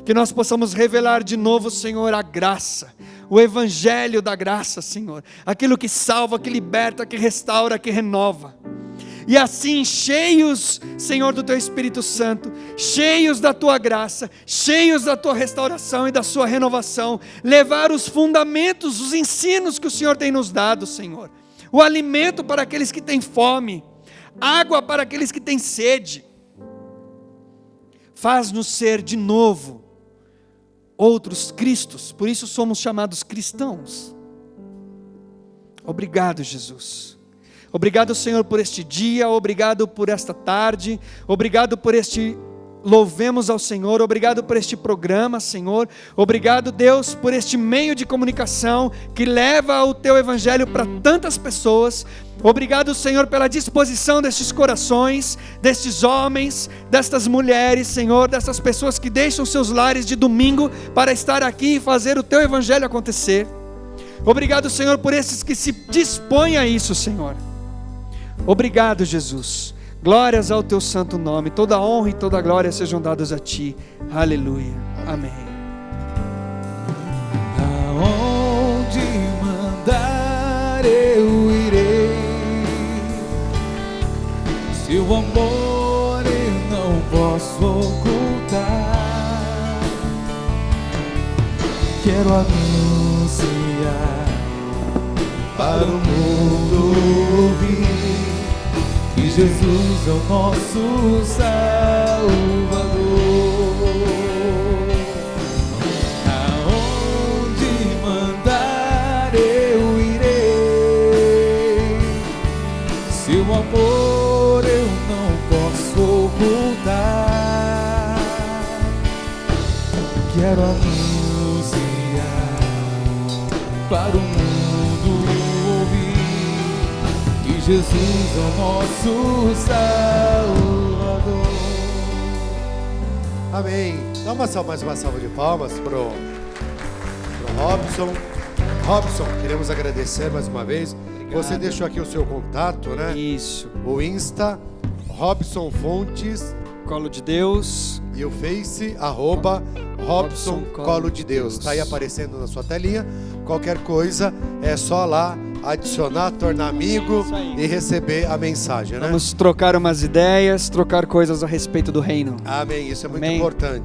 que nós possamos revelar de novo, Senhor, a graça, o evangelho da graça, Senhor, aquilo que salva, que liberta, que restaura, que renova, e assim, cheios, Senhor, do Teu Espírito Santo, cheios da Tua graça, cheios da Tua restauração e da Sua renovação, levar os fundamentos, os ensinos que o Senhor tem nos dado, Senhor, o alimento para aqueles que têm fome, água para aqueles que têm sede. Faz-nos ser de novo outros Cristos, por isso somos chamados cristãos. Obrigado, Jesus. Obrigado, Senhor, por este dia, obrigado por esta tarde, obrigado por este louvemos ao Senhor, obrigado por este programa, Senhor, obrigado, Deus, por este meio de comunicação que leva o Teu Evangelho para tantas pessoas. Obrigado, Senhor, pela disposição destes corações, destes homens, destas mulheres, Senhor, dessas pessoas que deixam seus lares de domingo para estar aqui e fazer o Teu Evangelho acontecer. Obrigado, Senhor, por esses que se dispõem a isso, Senhor. Obrigado, Jesus. Glórias ao Teu santo nome. Toda honra e toda glória sejam dadas a Ti. Aleluia. Amém. Aonde mandar eu irei, Seu amor eu não posso ocultar. Quero anunciar para o mundo ouvir que Jesus é o nosso Salvador. Aonde mandar eu irei, seu amor eu não posso ocultar. Quero anunciar para o mundo ouvir que Jesus é o nosso Salvador. Amém. Dá mais uma salva de palmas pro Robson. Robson, queremos agradecer mais uma vez. Obrigado. Você deixou aqui o seu contato, né? Isso. O Insta, Robson Fontes, Colo de Deus. e o Face, @Robson Colo de Deus. Está aí aparecendo na sua telinha. Qualquer coisa, é só lá adicionar, tornar amigo Isso aí. e receber a mensagem, né? Vamos trocar umas ideias, trocar coisas a respeito do reino. Amém. Isso é muito Amém. importante.